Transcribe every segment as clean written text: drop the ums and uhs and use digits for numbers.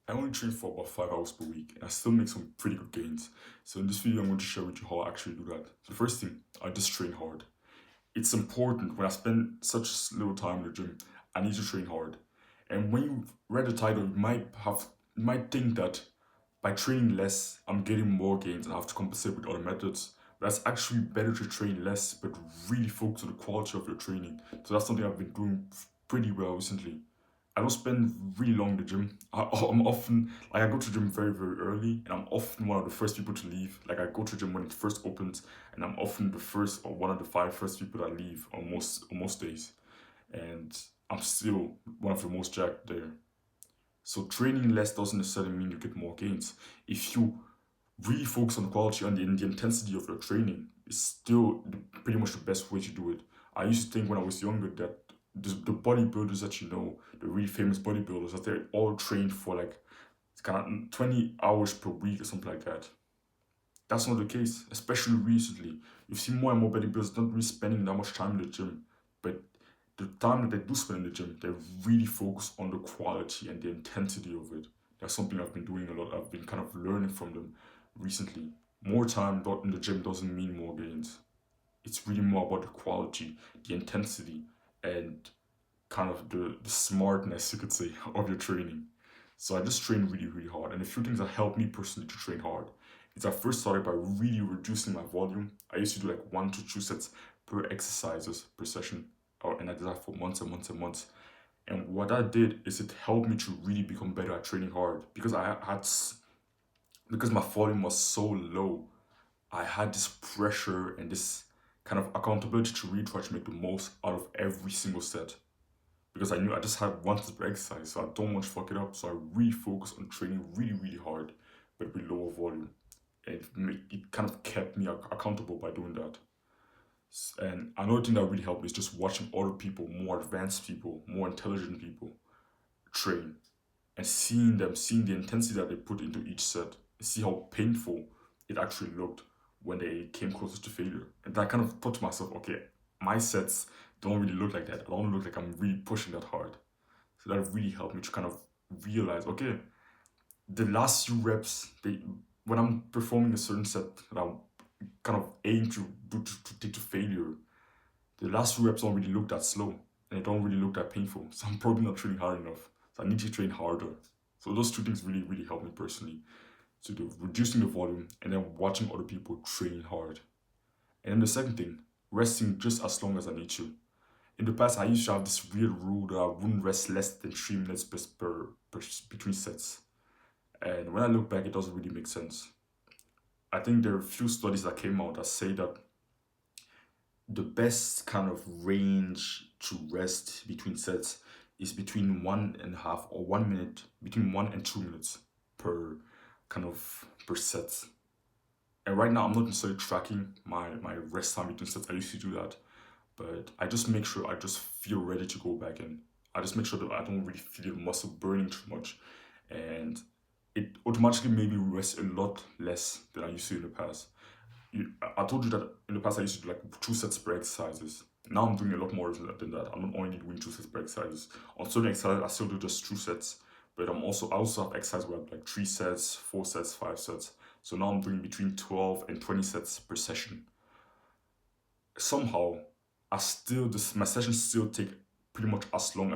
I only train for about 5 hours per week, and I still make some pretty good gains. So in this video, I'm going to share with you how I actually do that. So the first thing, I just train hard. It's important when I spend such little time in the gym, I need to train hard. And when you read the title, you might think that by training less, I'm getting more gains and I have to compensate with other methods. But that's actually better to train less, but really focus on the quality of your training. So that's something I've been doing pretty well recently. I don't spend really long in the gym. I'm often I go to the gym very very early, and I'm often one of the first people to leave. Like I go to the gym when it first opens, and I'm often the first or one of the five first people that leave on most days, and I'm still one of the most jacked there. So training less doesn't necessarily mean you get more gains. If you really focus on the quality and the intensity of your training, it's still pretty much the best way to do it. I used to think when I was younger that the bodybuilders that you know, the really famous bodybuilders, that they're all trained for like kind of 20 hours per week or something like that. That's not the case, especially recently. You've seen more and more bodybuilders not really spending that much time in the gym, but the time that they do spend in the gym, they really focus on the quality and the intensity of it. That's something I've been doing a lot. I've been kind of learning from them recently. More time in the gym doesn't mean more gains. It's really more about the quality, the intensity, and kind of the smartness, you could say, of your training. So I just train really, really hard. And a few things that helped me personally to train hard is I first started by really reducing my volume. I used to do like 1 to 2 sets per exercises per session. And I did that for months and months and months. And what that did is it helped me to really become better at training hard because because my volume was so low. I had this pressure and this kind of accountability to really try to make the most out of every single set because I knew I just had one type of exercise, so I don't want to fuck it up. So I really focus on training really, really hard, but with lower volume. And it kind of kept me accountable by doing that. And another thing that really helped me is just watching other people, more advanced people, more intelligent people train and seeing the intensity that they put into each set, see how painful it actually looked when they came closer to failure. And I kind of thought to myself, okay, my sets don't really look like that. I don't look like I'm really pushing that hard. So that really helped me to kind of realize, okay, the last few reps, when I'm performing a certain set that I'm kind of aim to do to take to failure, the last few reps don't really look that slow and they don't really look that painful. So I'm probably not training hard enough. So I need to train harder. So those two things really, really help me personally. So reducing the volume and then watching other people train hard. And then the second thing, resting just as long as I need to. In the past, I used to have this weird rule that I wouldn't rest less than 3 minutes per between sets. And when I look back, it doesn't really make sense. I think there are a few studies that came out that say that the best kind of range to rest between sets is between 1.5 or 1 minute, between 1 and 2 minutes per per set. And right now, I'm not necessarily tracking my rest time between sets. I used to do that, but I just make sure I just feel ready to go back in. I just make sure that I don't really feel the muscle burning too much, and it automatically made me rest a lot less than I used to in the past. I told you that in the past I used to do like 2 sets per exercises. Now I'm doing a lot more than that. I'm not only doing 2 sets per exercises. On certain exercises, I still do just 2 sets, but I also have exercises where I do like 3 sets, 4 sets, 5 sets. So now I'm doing between 12 and 20 sets per session. Somehow, my sessions still take pretty much as long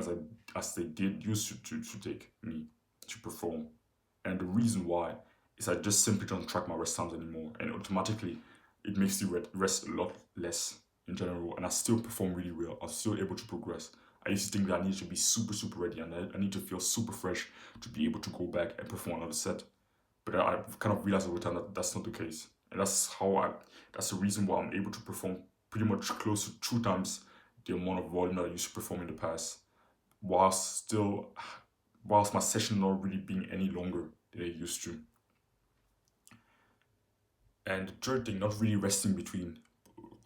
as they did used to take me to perform. And the reason why is I just simply don't track my rest times anymore. And automatically, it makes you rest a lot less in general. And I still perform really well. I'm still able to progress. I used to think that I need to be super, super ready and I need to feel super fresh to be able to go back and perform another set. But I've kind of realized over time that that's not the case. And that's the reason why I'm able to perform pretty much close to 2 times the amount of volume that I used to perform in the past, whilst still, whilst my session not really being any longer than it used to. And the third thing, not really resting between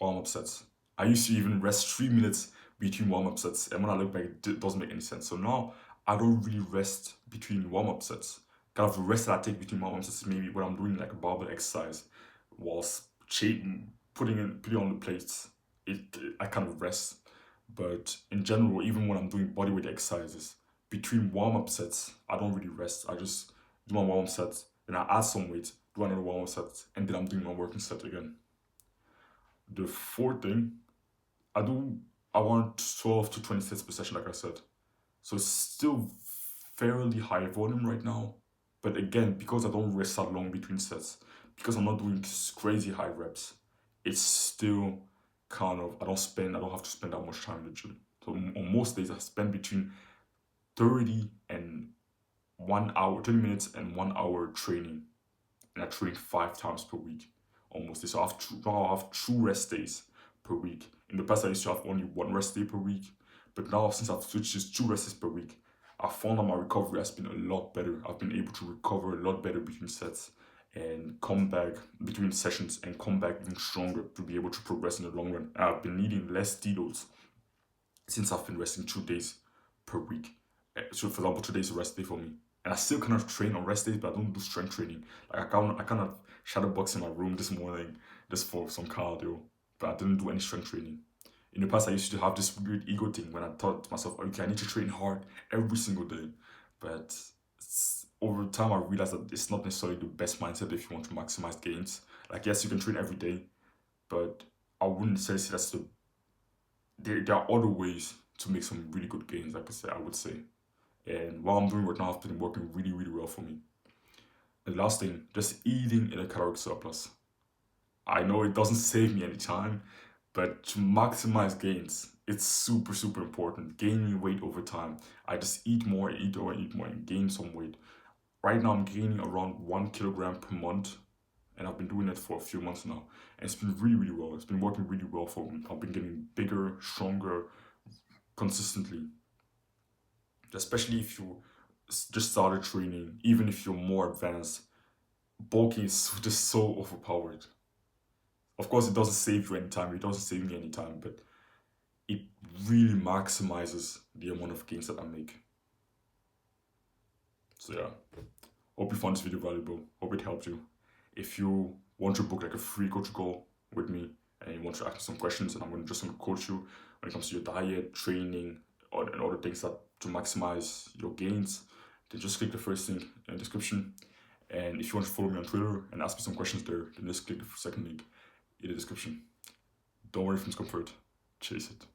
warm up sets. I used to even rest 3 minutes between warm up sets, and when I look back, it doesn't make any sense. So now I don't really rest between warm up sets. Kind of the rest that I take between warm up sets is maybe when I'm doing like a barbell exercise, whilst putting on the plates. I kind of rest, but in general, even when I'm doing bodyweight exercises between warm up sets, I don't really rest. I just do my warm-up sets, then I add some weight, do another warm-up set, and then I'm doing my working set again. The fourth thing, I want 12 to 20 sets per session, like I said. So it's still fairly high volume right now. But again, because I don't rest that long between sets, because I'm not doing crazy high reps, it's still kind of, I don't have to spend that much time in the gym. So on most days, I spend between 30 and 1 hour, 30 minutes and 1 hour training. And I train 5 times per week almost. So now I have 2 rest days per week. In the past, I used to have only 1 rest day per week. But now, since I've switched to 2 rest days per week, I found that my recovery has been a lot better. I've been able to recover a lot better between sets and come back between sessions and come back even stronger to be able to progress in the long run. I've been needing less deloads since I've been resting 2 days per week. So, for example, today's a rest day for me. And I still kind of train on rest days, but I don't do strength training. Like I kind of shadow box in my room this morning just for some cardio, but I didn't do any strength training. In the past, I used to have this weird ego thing when I thought to myself, okay, I need to train hard every single day. But over time, I realized that it's not necessarily the best mindset if you want to maximize gains. Like, yes, you can train every day, but I wouldn't necessarily say that's there are other ways to make some really good gains, like I would say. And what I'm doing right now has been working really, really well for me. And the last thing, just eating in a caloric surplus. I know it doesn't save me any time, but to maximize gains, it's super, super important. Gaining weight over time. I just eat more, and gain some weight. Right now, I'm gaining around 1 kilogram per month, and I've been doing it for a few months now. And it's been really, really well. It's been working really well for me. I've been getting bigger, stronger, consistently. Especially if you just started training, even if you're more advanced, bulking is just so overpowered. Of course, it doesn't save you any time, it doesn't save me any time, but it really maximizes the amount of gains that I make. So yeah, hope you found this video valuable. Hope it helped you. If you want to book like a free coach call with me and you want to ask me some questions, and I'm just going to coach you when it comes to your diet, training, and other things that to maximize your gains, then just click the first link in the description. And if you want to follow me on Twitter and ask me some questions there, then just click the second link in the description. Don't worry if it's comfort. Chase it.